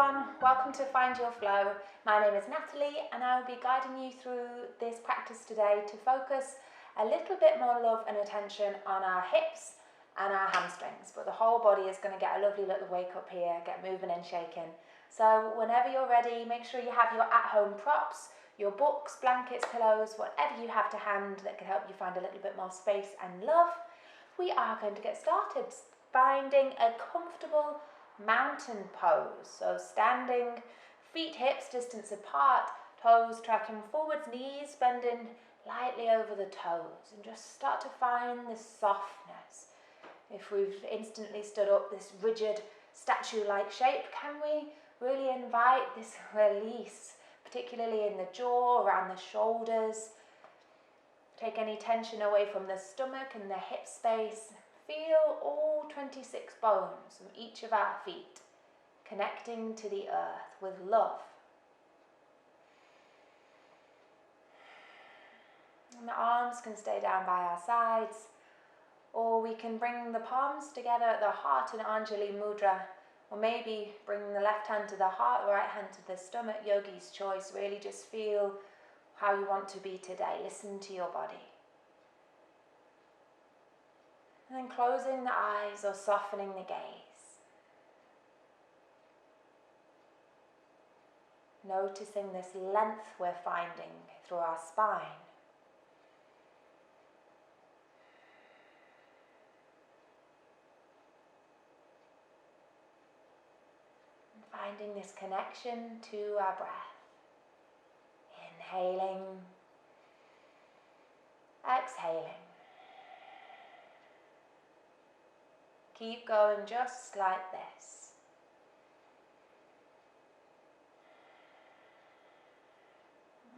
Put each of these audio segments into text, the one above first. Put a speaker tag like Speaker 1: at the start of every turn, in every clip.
Speaker 1: everyone, welcome to Find Your Flow. My name is Natalie and I'll be guiding you through this practice today to focus a little bit more love and attention on our hips and our hamstrings, but the whole body is going to get a lovely little wake up here, get moving and shaking. So whenever you're ready, make sure you have your at-home props, your books, blankets, pillows, whatever you have to hand that can help you find a little bit more space and love. We are going to get started, finding a comfortable mountain pose. So standing, feet hips distance apart, toes tracking forwards, knees bending lightly over the toes, and just start to find the softness. If we've instantly stood up this rigid statue-like shape, can we really invite this release, particularly in the jaw, around the shoulders? Take any tension away from the stomach and the hip space. Feel all 26 bones from each of our feet connecting to the earth with love. And the arms can stay down by our sides, or we can bring the palms together at the heart in Anjali Mudra, or maybe bring the left hand to the heart, the right hand to the stomach, yogi's choice. Really just feel how you want to be today. Listen to your body. And then closing the eyes or softening the gaze. Noticing this length we're finding through our spine. And finding this connection to our breath. Inhaling, exhaling. Keep going just like this.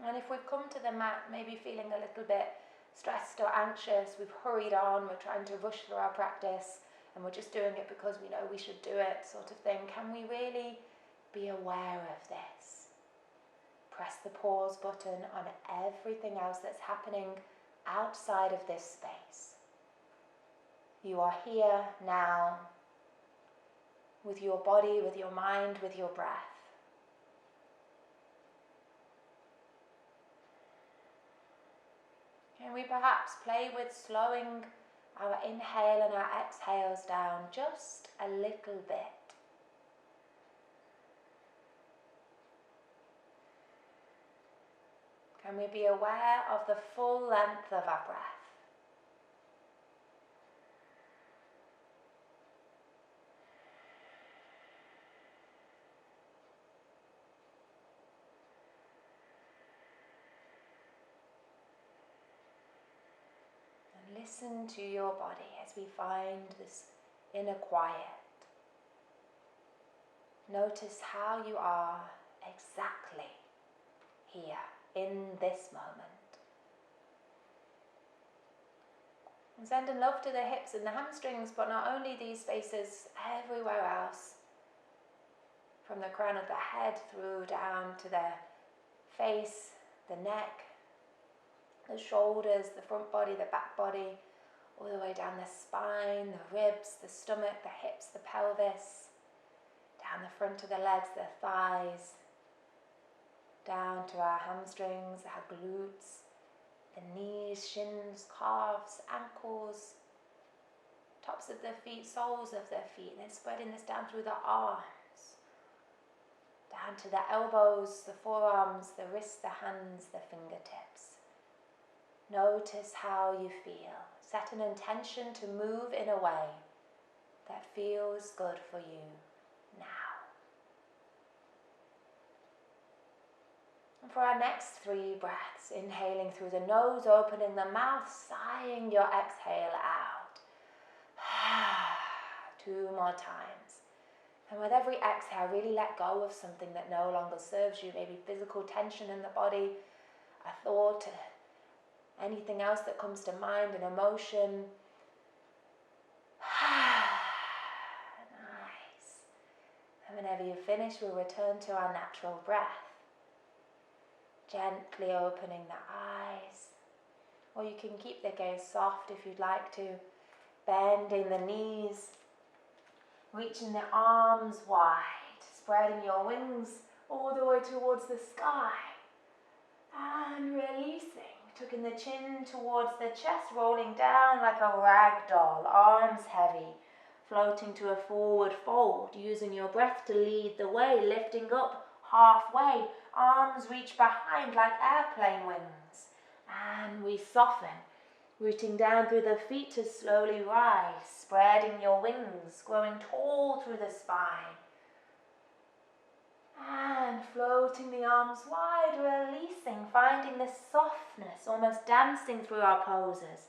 Speaker 1: And if we've come to the mat, maybe feeling a little bit stressed or anxious, we've hurried on, we're trying to rush through our practice, and we're just doing it because we know we should do it, sort of thing. Can we really be aware of this? Press the pause button on everything else that's happening outside of this space. You are here now with your body, with your mind, with your breath. Can we perhaps play with slowing our inhale and our exhales down just a little bit? Can we be aware of the full length of our breath? Listen to your body as we find this inner quiet. Notice how you are exactly here in this moment. And sending love to the hips and the hamstrings, but not only these spaces, everywhere else. From the crown of the head through down to the face, the neck, the shoulders, the front body, the back body, all the way down the spine, the ribs, the stomach, the hips, the pelvis, down the front of the legs, the thighs, down to our hamstrings, our glutes, the knees, shins, calves, ankles, tops of the feet, soles of the feet, and then spreading this down through the arms, down to the elbows, the forearms, the wrists, the hands, the fingertips. Notice how you feel. Set an intention to move in a way that feels good for you now. And for our next 3 breaths, inhaling through the nose, opening the mouth, sighing your exhale out. 2 more times. And with every exhale, really let go of something that no longer serves you, maybe physical tension in the body, a thought, anything else that comes to mind, an emotion. Nice. And whenever you finish, we'll return to our natural breath. Gently opening the eyes. Or you can keep the gaze soft if you'd like to. Bending the knees. Reaching the arms wide. spreading your wings all the way towards the sky. And releasing, tucking the chin towards the chest, rolling down like a rag doll, arms heavy, floating to a forward fold, using your breath to lead the way, lifting up halfway, arms reach behind like airplane wings. And we soften, rooting down through the feet to slowly rise, spreading your wings, growing tall through the spine. And floating the arms wide, releasing, finding this softness, almost dancing through our poses.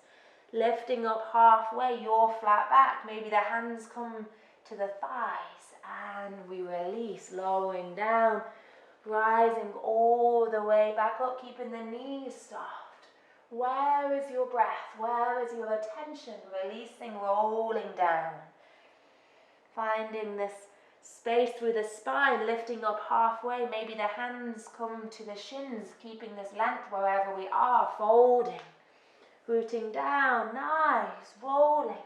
Speaker 1: Lifting up halfway, your flat back, maybe the hands come to the thighs, and we release, lowering down, rising all the way back up, keeping the knees soft. Where is your breath? Where is your attention? Releasing, rolling down. Finding this space through the spine, lifting up halfway, maybe the hands come to the shins, keeping this length wherever we are, folding, rooting down, nice, rolling,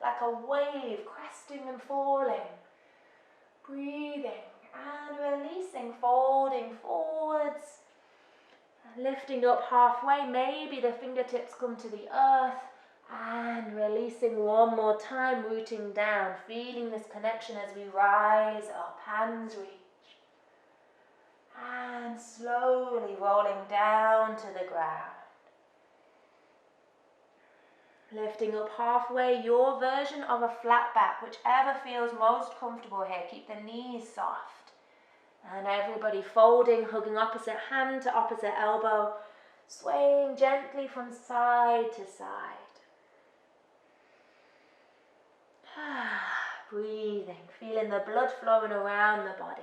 Speaker 1: like a wave, cresting and falling, breathing and releasing, folding forwards, lifting up halfway, maybe the fingertips come to the earth, and releasing one more time, rooting down, feeling this connection as we rise up, hands reach. And slowly rolling down to the ground. Lifting up halfway, your version of a flat back, whichever feels most comfortable here. Keep the knees soft. And everybody folding, hugging opposite hand to opposite elbow, swaying gently from side to side. Breathing, feeling the blood flowing around the body.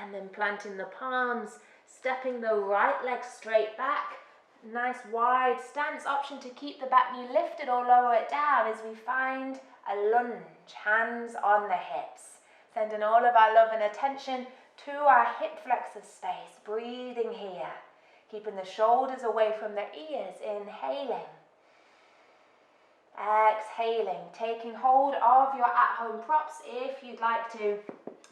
Speaker 1: And then planting the palms, stepping the right leg straight back. Nice wide stance, option to keep the back knee lifted or lower it down as we find a lunge, hands on the hips. Sending all of our love and attention to our hip flexor space, breathing here. Keeping the shoulders away from the ears, inhaling. Exhaling, taking hold of your at-home props if you'd like to.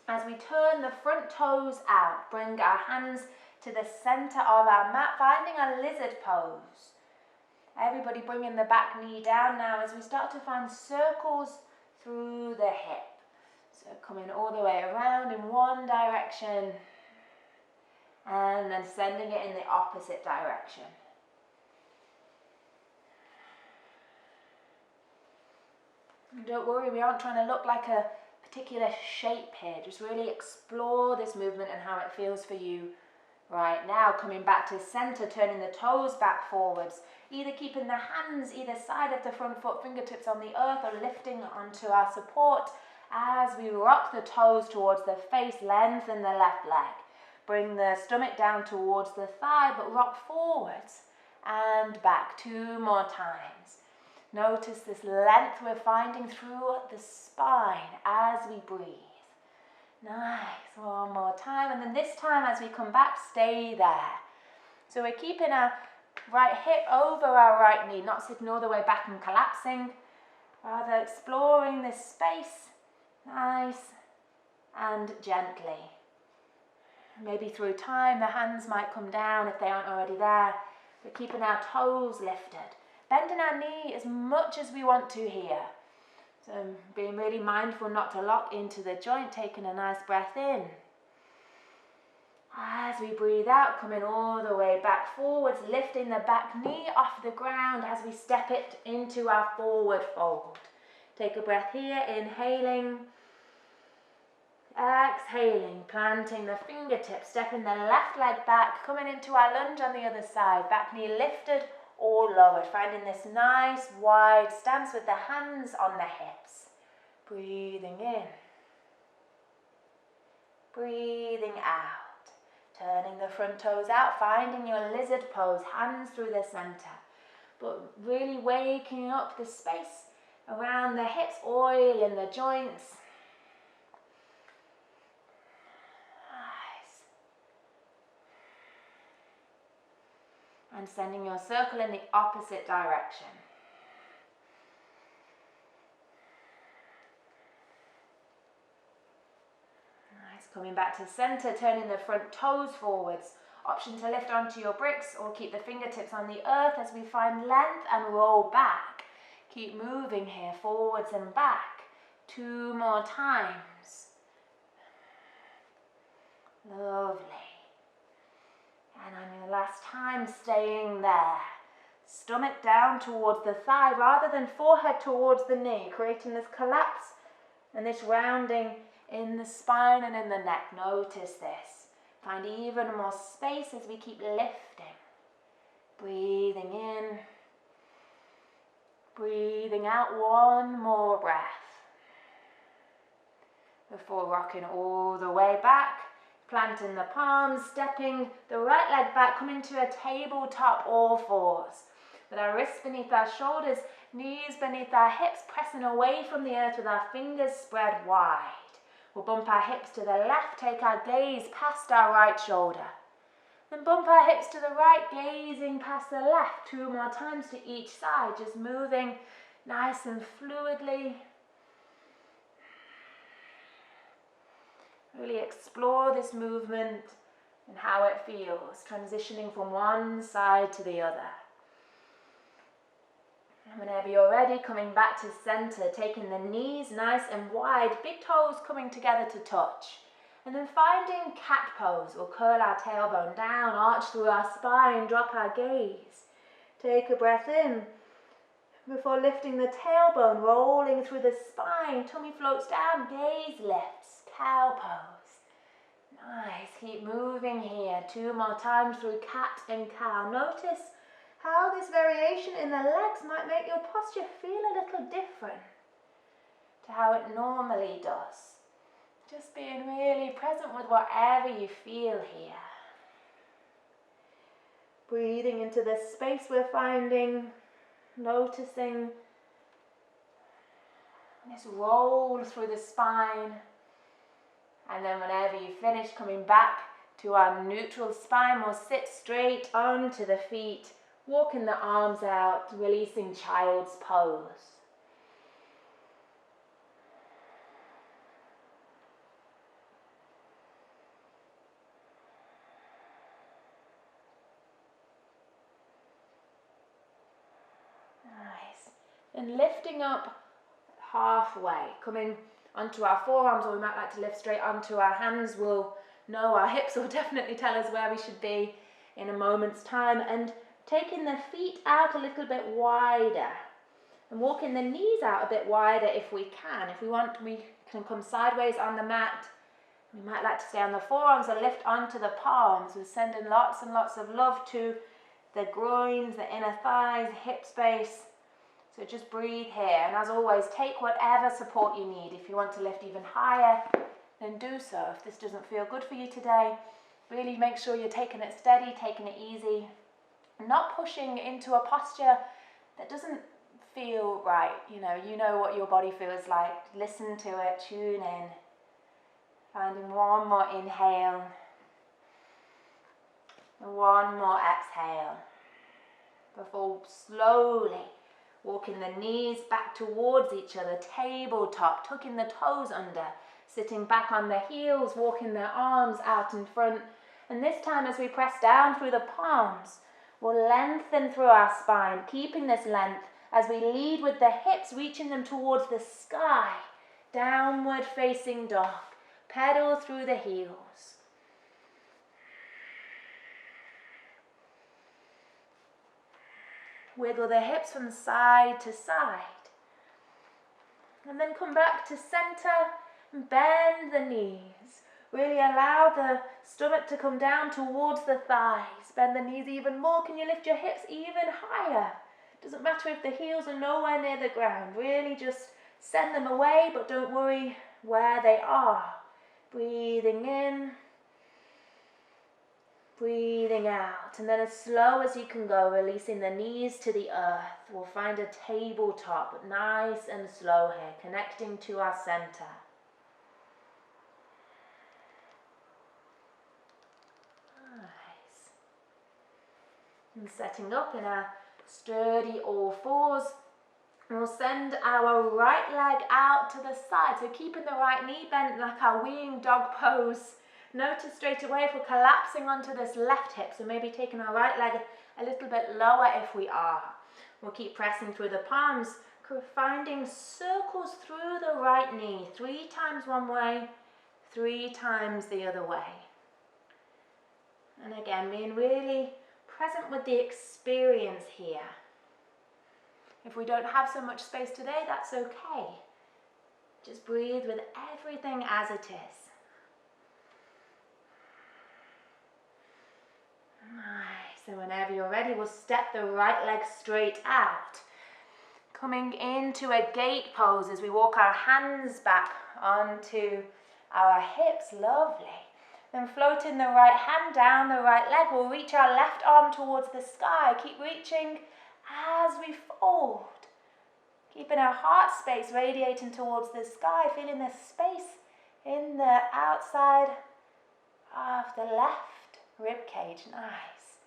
Speaker 1: As we turn the front toes out, bring our hands to the center of our mat, finding a lizard pose. Everybody bringing the back knee down now as we start to find circles through the hip. So coming all the way around in one direction, and then sending it in the opposite direction. And don't worry, we aren't trying to look like a particular shape here. Just really explore this movement and how it feels for you right now. Coming back to center, turning the toes back forwards. Either keeping the hands either side of the front foot, fingertips on the earth, or lifting onto our support as we rock the toes towards the face, lengthen the left leg. Bring the stomach down towards the thigh, but rock forwards and back 2 more times. Notice this length we're finding through the spine as we breathe. Nice, one more time. And then this time as we come back, stay there. So we're keeping our right hip over our right knee, not sitting all the way back and collapsing. Rather exploring this space, nice and gently. Maybe through time, the hands might come down if they aren't already there. We're keeping our toes lifted. Bending our knee as much as we want to here. So being really mindful not to lock into the joint, taking a nice breath in. As we breathe out, coming all the way back forwards, lifting the back knee off the ground as we step it into our forward fold. Take a breath here, inhaling. Exhaling, planting the fingertips, stepping the left leg back, coming into our lunge on the other side. Back knee lifted or lowered, finding this nice wide stance with the hands on the hips. Breathing in. Breathing out. Turning the front toes out, finding your lizard pose, hands through the center. But really waking up the space around the hips, oil in the joints. And sending your circle in the opposite direction. Nice, coming back to center, turning the front toes forwards. Option to lift onto your bricks or keep the fingertips on the earth as we find length and roll back. Keep moving here, forwards and back. 2 more times. Lovely. And on your last time, staying there. Stomach down towards the thigh rather than forehead towards the knee, creating this collapse and this rounding in the spine and in the neck. Notice this. Find even more space as we keep lifting. Breathing in. Breathing out. One more breath. Before rocking all the way back. Planting the palms, stepping the right leg back, coming to a tabletop all fours. With our wrists beneath our shoulders, knees beneath our hips, pressing away from the earth with our fingers spread wide. We'll bump our hips to the left, take our gaze past our right shoulder. Then bump our hips to the right, gazing past the left. 2 more times to each side, just moving nice and fluidly. Really explore this movement and how it feels, transitioning from one side to the other. And whenever you're ready, coming back to center, taking the knees nice and wide, big toes coming together to touch. And then finding cat pose. We'll curl our tailbone down, arch through our spine, drop our gaze. Take a breath in. Before lifting the tailbone, rolling through the spine, tummy floats down, gaze lifts, cow pose. Nice, keep moving here. 2 more times through cat and cow. Notice how this variation in the legs might make your posture feel a little different to how it normally does. Just being really present with whatever you feel here. Breathing into the space we're finding, noticing this roll through the spine. And then whenever you finish, coming back to our neutral spine, we'll sit straight onto the feet, walking the arms out, releasing child's pose. Nice. And lifting up halfway, coming onto our forearms, or we might like to lift straight onto our hands. We'll know our hips will definitely tell us where we should be in a moment's time. And taking the feet out a little bit wider and walking the knees out a bit wider if we can. If we want, we can come sideways on the mat. We might like to stay on the forearms and lift onto the palms. We're sending lots and lots of love to the groins, the inner thighs, hip space. So just breathe here. And as always, take whatever support you need. If you want to lift even higher, then do so. If this doesn't feel good for you today, really make sure you're taking it steady, taking it easy. Not pushing into a posture that doesn't feel right. You know what your body feels like. Listen to it, tune in. Finding one more inhale. And one more exhale. Before slowly walking the knees back towards each other, tabletop, tucking the toes under, sitting back on the heels, walking the arms out in front. And this time as we press down through the palms, we'll lengthen through our spine, keeping this length as we lead with the hips, reaching them towards the sky. Downward facing dog. Pedal through the heels. Wiggle the hips from side to side. And then come back to center and bend the knees. Really allow the stomach to come down towards the thighs. Bend the knees even more. Can you lift your hips even higher? Doesn't matter if the heels are nowhere near the ground. Really just send them away, but don't worry where they are. Breathing in. Breathing out, and then as slow as you can go, releasing the knees to the earth. We'll find a tabletop, nice and slow here, connecting to our center. Nice. And setting up in our sturdy all fours, We'll send our right leg out to the side, so keeping the right knee bent like our weeing dog pose. Notice straight away if we're collapsing onto this left hip, so maybe taking our right leg a little bit lower if we are. We'll keep pressing through the palms, finding circles through the right knee, 3 times one way, 3 times the other way. And again, being really present with the experience here. If we don't have so much space today, that's okay. Just breathe with everything as it is. Nice. So whenever you're ready, we'll step the right leg straight out. Coming into a gate pose as we walk our hands back onto our hips. Lovely. Then floating the right hand down the right leg, we'll reach our left arm towards the sky. Keep reaching as we fold. Keeping our heart space radiating towards the sky, feeling the space in the outside of the left rib cage. Nice.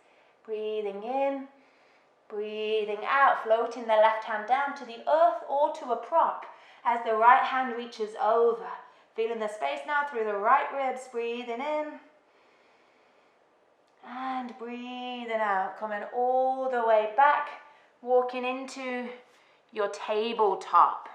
Speaker 1: Breathing in, breathing out, floating the left hand down to the earth or to a prop as the right hand reaches over. Feeling the space now through the right ribs, breathing in and breathing out, coming all the way back, walking into your tabletop.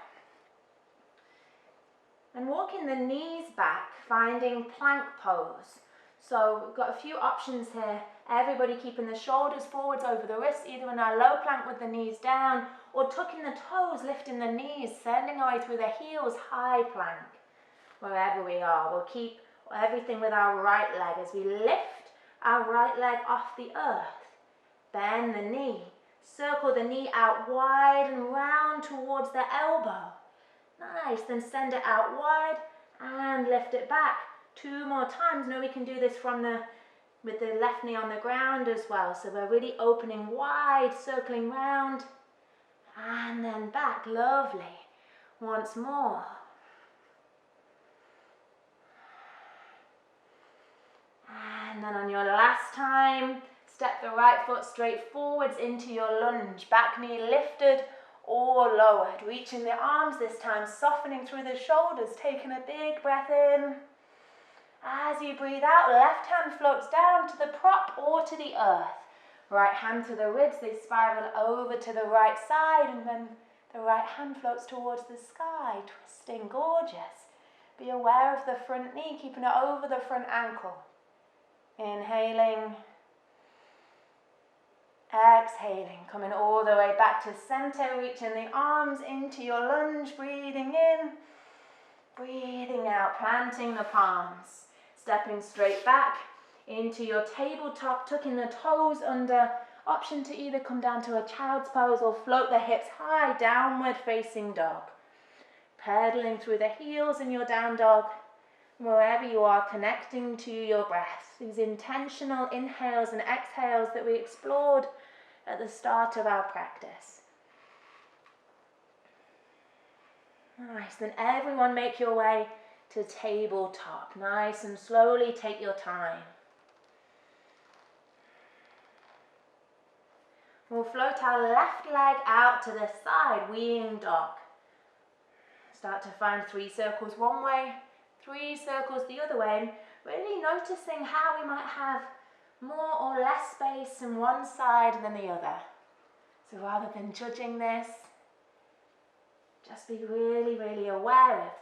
Speaker 1: And walking the knees back, finding plank pose. So we've got a few options here. Everybody keeping the shoulders forwards over the wrists, either in our low plank with the knees down, or tucking the toes, lifting the knees, sending our way through the heels, high plank. Wherever we are, we'll keep everything with our right leg as we lift our right leg off the earth. Bend the knee, circle the knee out wide and round towards the elbow. Nice, then send it out wide and lift it back. 2 more times. Now we can do this with the left knee on the ground as well. So we're really opening wide, circling round and then back. Lovely. Once more. And then on your last time, step the right foot straight forwards into your lunge. Back knee lifted or lowered. Reaching the arms this time, softening through the shoulders, taking a big breath in. As you breathe out, left hand floats down to the prop or to the earth. Right hand to the ribs, they spiral over to the right side, and then the right hand floats towards the sky, twisting, gorgeous. Be aware of the front knee, keeping it over the front ankle. Inhaling, exhaling, coming all the way back to center, reaching the arms into your lunge, breathing in, breathing out, planting the palms, stepping straight back into your tabletop, tucking the toes under, option to either come down to a child's pose or float the hips high, downward facing dog. Pedaling through the heels in your down dog. Wherever you are, connecting to your breath. These intentional inhales and exhales that we explored at the start of our practice. Nice, then everyone make your way to tabletop. Nice and slowly, take your time. We'll float our left leg out to the side, weeing dog. Start to find 3 circles one way, 3 circles the other way, and really noticing how we might have more or less space in one side than the other. So rather than judging this, just be really, really aware of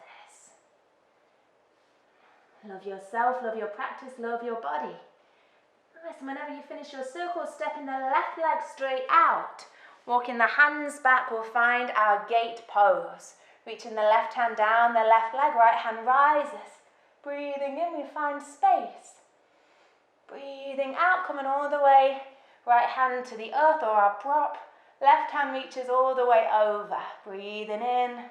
Speaker 1: this. Love yourself, love your practice, love your body. Nice, and whenever you finish your circle, stepping the left leg straight out. Walking the hands back, we'll find our gate pose. Reaching the left hand down the left leg, right hand rises. Breathing in, we find space. Breathing out, coming all the way, right hand to the earth or our prop. Left hand reaches all the way over. Breathing in,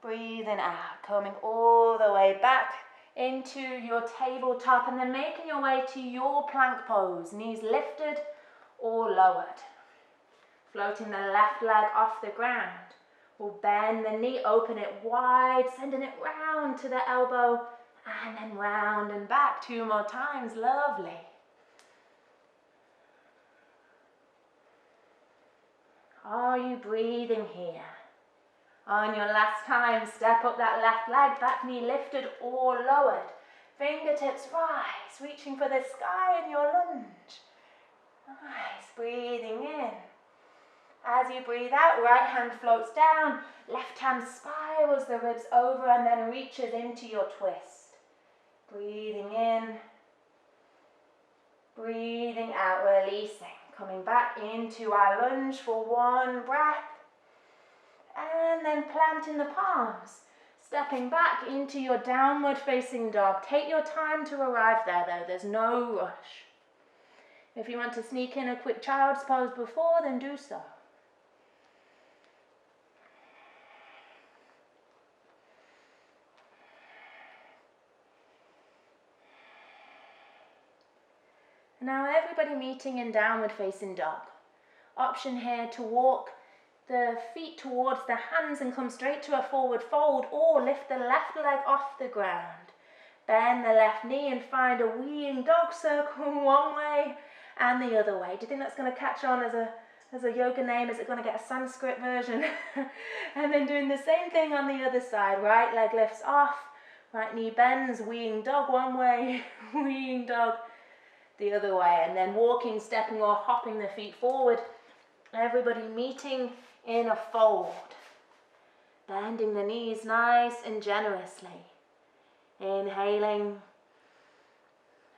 Speaker 1: breathing out, coming all the way back into your tabletop and then making your way to your plank pose. Knees lifted or lowered. Floating the left leg off the ground. We'll bend the knee, open it wide, sending it round to the elbow and then round and back 2 more times. Lovely. Are you breathing here? On your last time, step up that left leg, back knee lifted or lowered. Fingertips rise, reaching for the sky in your lunge. Nice, breathing in. As you breathe out, right hand floats down, left hand spirals the ribs over and then reaches into your twist. Breathing in, breathing out, releasing. Coming back into our lunge for one breath. And then planting the palms. Stepping back into your downward facing dog. Take your time to arrive there though, there's no rush. If you want to sneak in a quick child's pose before, then do so. Now everybody meeting in downward facing dog. Option here to walk the feet towards the hands and come straight to a forward fold, or lift the left leg off the ground. Bend the left knee and find a weeing dog circle one way and the other way. Do you think that's going to catch on as a yoga name? Is it going to get a Sanskrit version? And then doing the same thing on the other side. Right leg lifts off, right knee bends, weeing dog one way, weeing dog the other way. And then walking, stepping or hopping the feet forward. Everybody meeting in a fold. Bending the knees nice and generously. Inhaling,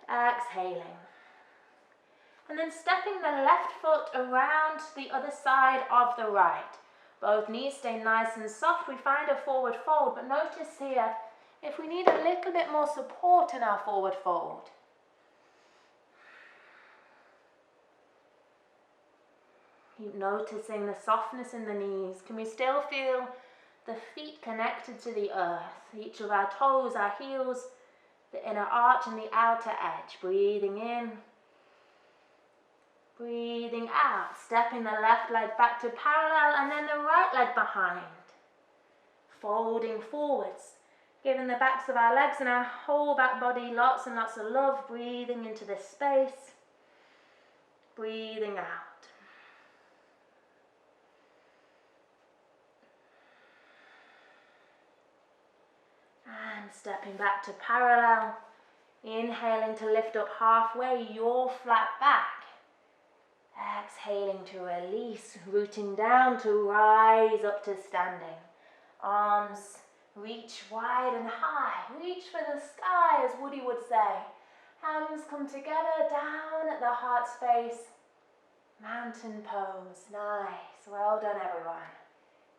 Speaker 1: exhaling. And then stepping the left foot around the other side of the right. Both knees stay nice and soft. We find a forward fold, but notice here, if we need a little bit more support in our forward fold. Keep noticing the softness in the knees. Can we still feel the feet connected to the earth? Each of our toes, our heels, the inner arch and the outer edge. Breathing in, breathing out. Stepping the left leg back to parallel and then the right leg behind. Folding forwards. Giving the backs of our legs and our whole back body lots and lots of love. Breathing into this space. Breathing out. And stepping back to parallel, inhaling to lift up halfway, your flat back. Exhaling to release, rooting down to rise up to standing. Arms reach wide and high, reach for the sky as Woody would say. Hands come together down at the heart space. Mountain pose, nice, well done everyone.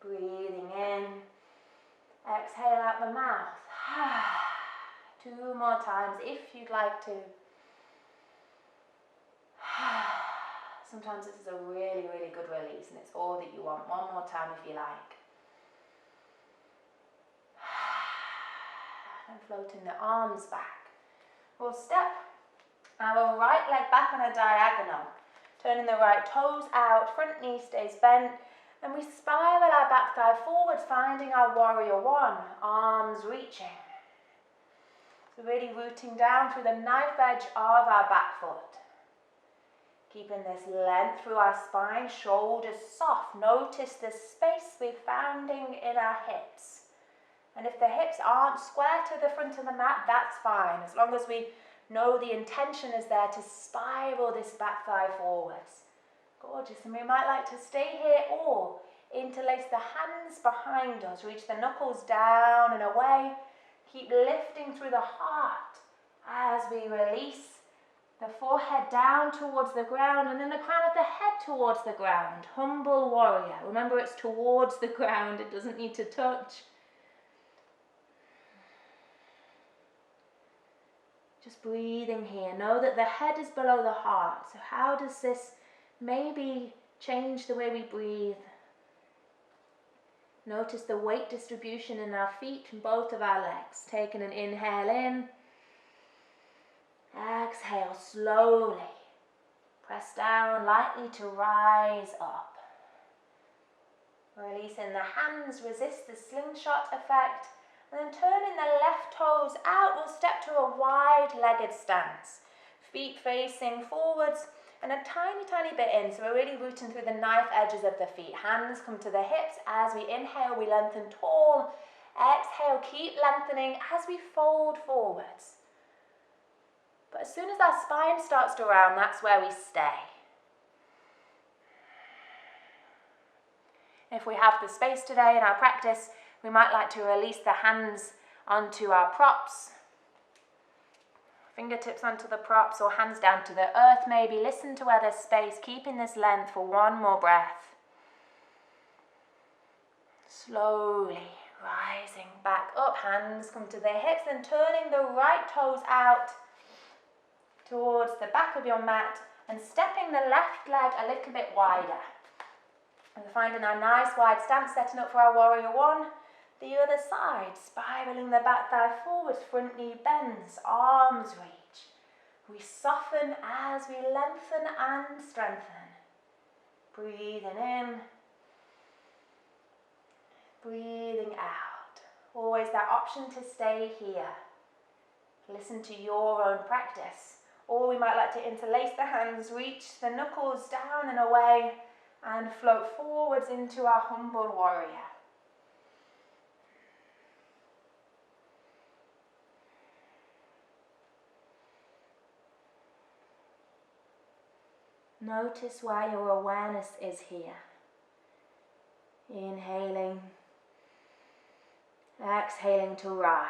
Speaker 1: Breathing in. Exhale out the mouth. 2 more times if you'd like to. Sometimes this is a really, really good release and it's all that you want. 1 more time if you like. And floating the arms back. We'll step our right leg back on a diagonal. Turning the right toes out, front knee stays bent. And we spiral our back thigh forwards, finding our warrior one, arms reaching. So really rooting down through the knife edge of our back foot. Keeping this length through our spine, shoulders soft. Notice the space we're finding in our hips. And if the hips aren't square to the front of the mat, that's fine. As long as we know the intention is there to spiral this back thigh forwards. Gorgeous, and we might like to stay here or interlace the hands behind us, reach the knuckles down and away, keep lifting through the heart as we release the forehead down towards the ground and then the crown of the head towards the ground. Humble warrior, remember it's towards the ground, it doesn't need to touch. Just breathing here, know that the head is below the heart, so how does this maybe change the way we breathe? Notice the weight distribution in our feet and both of our legs. Taking an inhale in. Exhale slowly. Press down lightly to rise up. Releasing the hands, resist the slingshot effect. And then turning the left toes out, we'll step to a wide-legged stance. Feet facing forwards. and a tiny, tiny bit in. So we're really rooting through the knife edges of the feet. Hands come to the hips. As we inhale, we lengthen tall. Exhale, keep lengthening as we fold forwards. But as soon as our spine starts to round, that's where we stay. If we have the space today in our practice, we might like to release the hands onto our props. Fingertips onto the props or hands down to the earth maybe. Listen to where there's space, keeping this length for one more breath. Slowly rising back up, hands come to the hips and turning the right toes out towards the back of your mat and stepping the left leg a little bit wider. And we're finding our nice wide stance, setting up for our warrior one. The other side, spiraling the back thigh forwards, front knee bends, arms reach. We soften as we lengthen and strengthen. Breathing in, breathing out. Always that option to stay here. Listen to your own practice. Or we might like to interlace the hands, reach the knuckles down and away, and float forwards into our humble warrior. Notice where your awareness is here. Inhaling, exhaling to rise.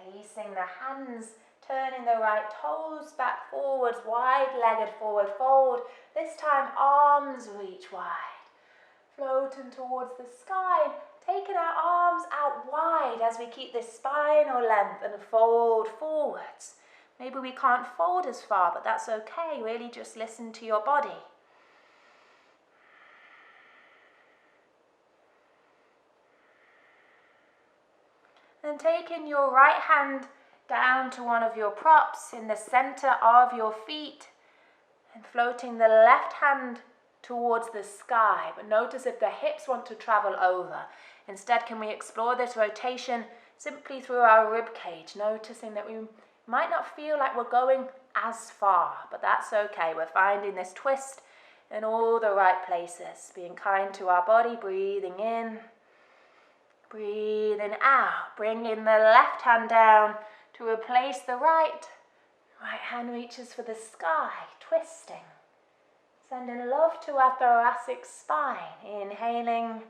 Speaker 1: Releasing the hands, turning the right toes back forwards, wide-legged forward fold. This time arms reach wide. Floating towards the sky, taking our arms out wide as we keep this spinal length and fold forwards. Maybe we can't fold as far, but that's okay. Really just listen to your body. And taking your right hand down to one of your props in the center of your feet and floating the left hand towards the sky. But notice if the hips want to travel over. Instead, can we explore this rotation simply through our rib cage, noticing that we might not feel like we're going as far, but that's okay. We're finding this twist in all the right places, being kind to our body, breathing in, breathing out, bringing the left hand down to replace the right. Right hand reaches for the sky, twisting, sending love to our thoracic spine, inhaling,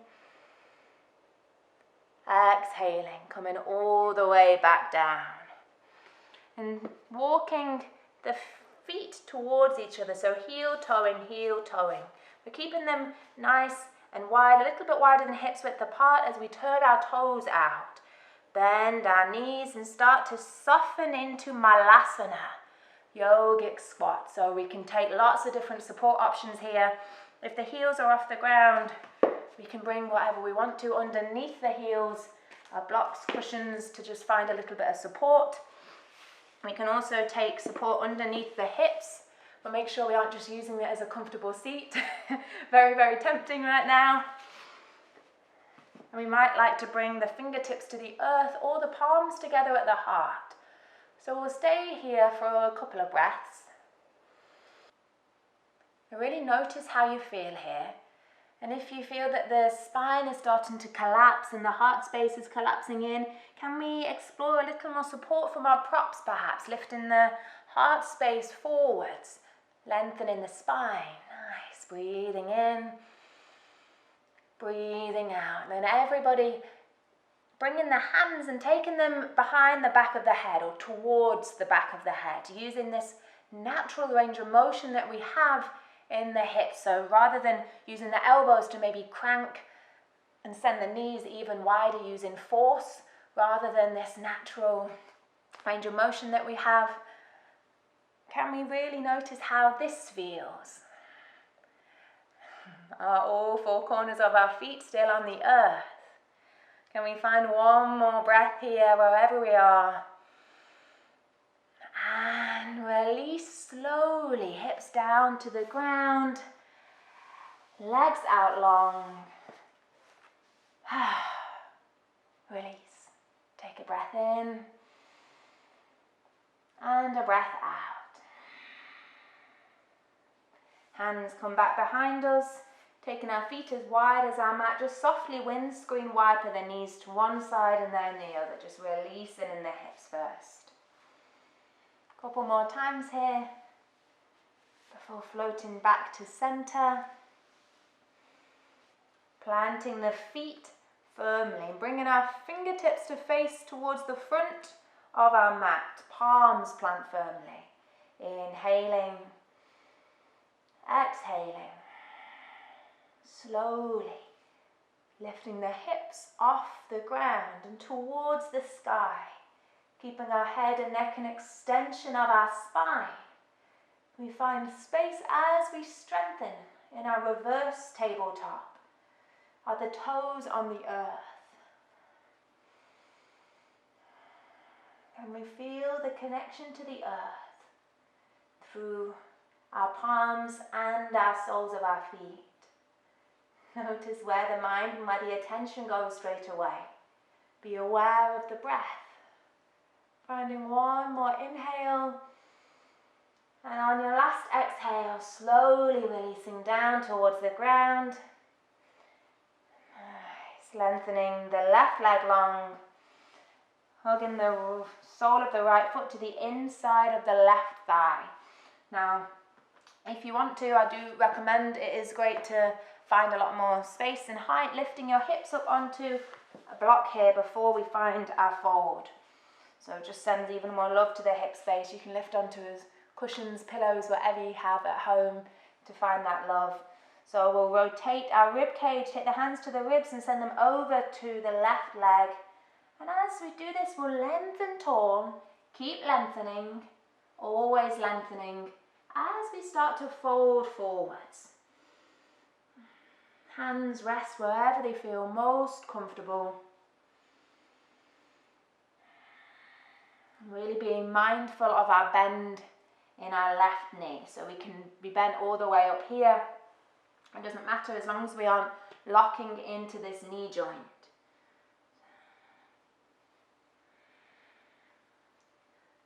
Speaker 1: exhaling, coming all the way back down. And walking the feet towards each other, so heel toeing, heel toeing. We're keeping them nice and wide, a little bit wider than hips width apart as we turn our toes out. Bend our knees and start to soften into Malasana, yogic squat. So we can take lots of different support options here. If the heels are off the ground, we can bring whatever we want to underneath the heels, our blocks, cushions, to just find a little bit of support. We can also take support underneath the hips, but make sure we aren't just using it as a comfortable seat. Very, very tempting right now. And we might like to bring the fingertips to the earth or the palms together at the heart. So we'll stay here for a couple of breaths. And really notice how you feel here. And if you feel that the spine is starting to collapse and the heart space is collapsing in, can we explore a little more support from our props perhaps, lifting the heart space forwards, lengthening the spine. Nice, breathing in, breathing out. And then everybody bringing the hands and taking them behind the back of the head or towards the back of the head, using this natural range of motion that we have in the hips. So rather than using the elbows to maybe crank and send the knees even wider using force, rather than this natural range of motion that we have, can we really notice how this feels? Are all four corners of our feet still on the earth? Can we find one more breath here wherever we are? And release slowly, hips down to the ground, legs out long. Release. Take a breath in And a breath out. Hands come back behind us, taking our feet as wide as our mat. Just softly windscreen wiper the knees to one side and then the other. Just releasing in the hips first. Couple more times here before floating back to center. Planting the feet firmly and bringing our fingertips to face towards the front of our mat. Palms plant firmly. Inhaling, exhaling. Slowly lifting the hips off the ground and towards the sky. Keeping our head and neck an extension of our spine. We find space as we strengthen in our reverse tabletop. Are the toes on the earth? Can we feel the connection to the earth through our palms and our soles of our feet? Notice where the mind and where the attention goes straight away. Be aware of the breath. Finding one more inhale. And on your last exhale, slowly releasing down towards the ground. Lengthening the left leg long, hugging the sole of the right foot to the inside of the left thigh. Now, if you want to, I do recommend, it is great to find a lot more space and height, lifting your hips up onto a block here before we find our fold. So just send even more love to the hip space. You can lift onto cushions, pillows, whatever you have at home to find that love. So we'll rotate our rib cage, take the hands to the ribs and send them over to the left leg. And as we do this, we'll lengthen tall, keep lengthening, always lengthening, as we start to fold forwards. Hands rest wherever they feel most comfortable. Really being mindful of our bend in our left knee. So we can be bent all the way up here. It doesn't matter as long as we aren't locking into this knee joint.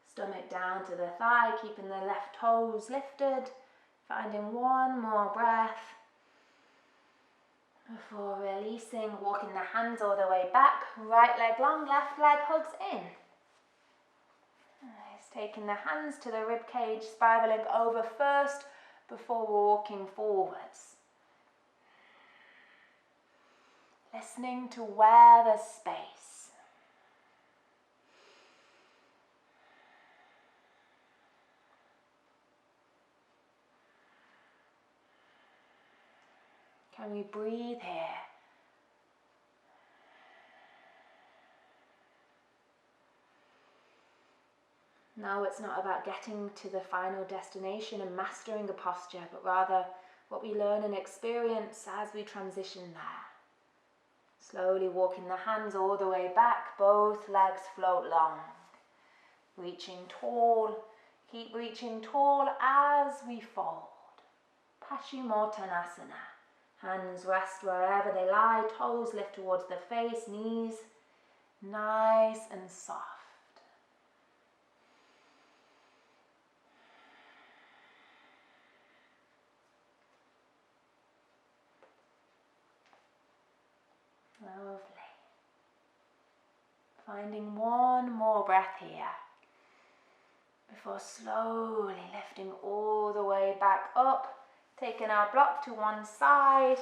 Speaker 1: Stomach down to the thigh, keeping the left toes lifted. Finding one more breath before releasing, walking the hands all the way back. Right leg long, left leg hugs in. Nice. Taking the hands to the rib cage, spiraling over first before walking forwards. Listening to where there's space. Can we breathe here? No, it's not about getting to the final destination and mastering a posture, but rather what we learn and experience as we transition there. Slowly walking the hands all the way back, both legs float long. Reaching tall, keep reaching tall as we fold. Paschimottanasana. Hands rest wherever they lie, toes lift towards the face, knees nice and soft. Lovely. Finding one more breath here before slowly lifting all the way back up, taking our block to one side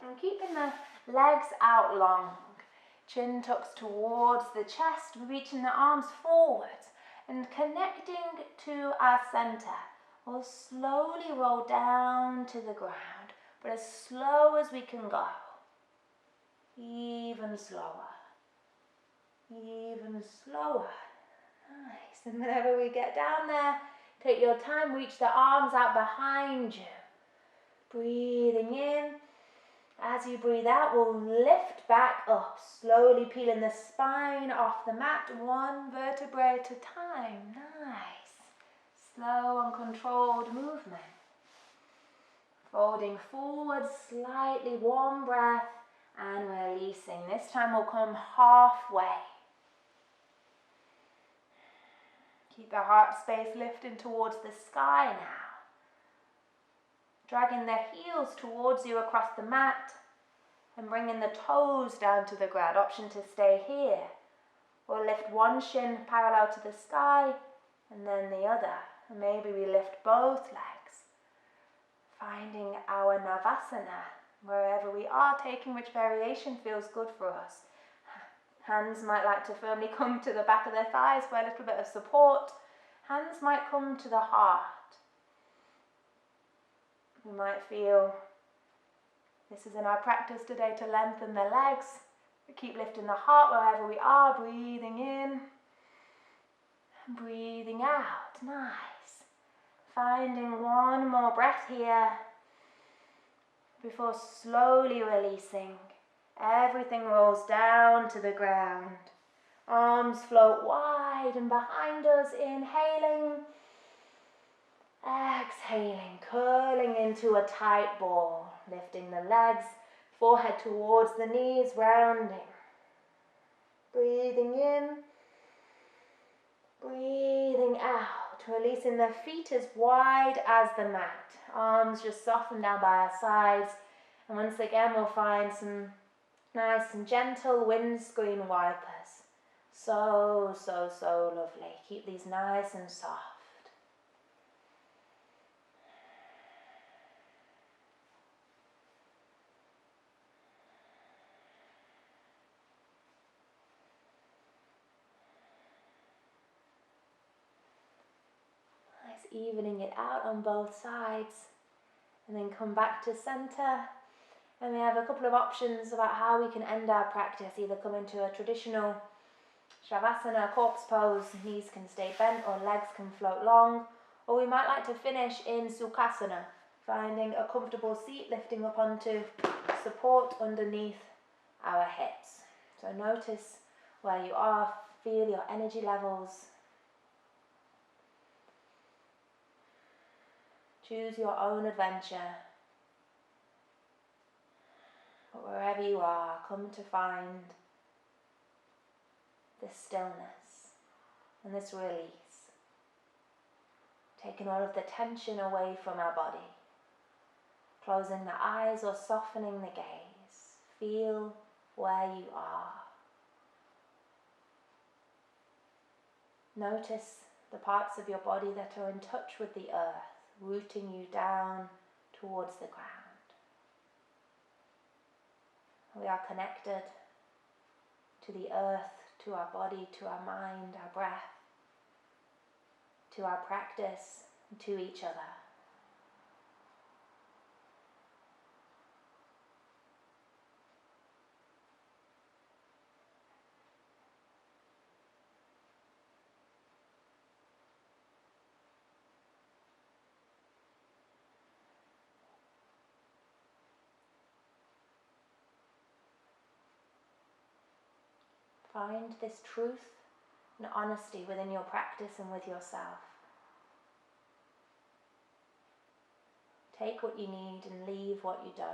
Speaker 1: and keeping the legs out long. Chin tucks towards the chest, reaching the arms forwards and connecting to our center. We'll slowly roll down to the ground, but as slow as we can go. Even slower. Even slower. Nice. And whenever we get down there, take your time, reach the arms out behind you. Breathing in. As you breathe out, we'll lift back up, slowly peeling the spine off the mat, one vertebrae at a time. Nice. Slow and controlled movement. Folding forward slightly, one breath, and releasing. This time we'll come halfway. Keep the heart space lifting towards the sky now. Dragging the heels towards you across the mat and bringing the toes down to the ground. Option to stay here or lift one shin parallel to the sky and then the other. And maybe we lift both legs, finding our Navasana wherever we are, taking which variation feels good for us. Hands might like to firmly come to the back of their thighs for a little bit of support. Hands might come to the heart. We might feel this is in our practice today to lengthen the legs. We keep lifting the heart wherever we are, breathing in, breathing out. Nice. Finding one more breath here before slowly releasing. Everything rolls down to the ground. Arms float wide and behind us, inhaling. Exhaling, curling into a tight ball. Lifting the legs, forehead towards the knees, rounding. Breathing in. Breathing out. Releasing the feet as wide as the mat. Arms just soften down by our sides. And once again we'll find some nice and gentle windscreen wipers. So lovely. Keep these nice and soft. Nice, evening it out on both sides. And then come back to center. And we have a couple of options about how we can end our practice. Either come into a traditional Shavasana, corpse pose, knees can stay bent or legs can float long. Or we might like to finish in Sukhasana, finding a comfortable seat, lifting up onto support underneath our hips. So notice where you are, feel your energy levels. Choose your own adventure. But wherever you are, come to find this stillness and this release. Taking all of the tension away from our body. Closing the eyes or softening the gaze. Feel where you are. Notice the parts of your body that are in touch with the earth, rooting you down towards the ground. We are connected to the earth, to our body, to our mind, our breath, to our practice, and to each other. Find this truth and honesty within your practice and with yourself. Take what you need and leave what you don't.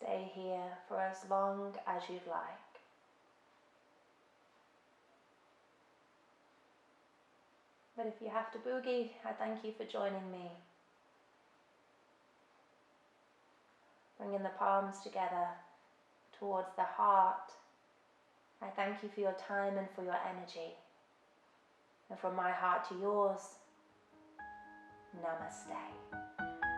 Speaker 1: Stay here for as long as you'd like. But if you have to boogie, I thank you for joining me. Bringing the palms together towards the heart. I thank you for your time and for your energy. And from my heart to yours, Namaste.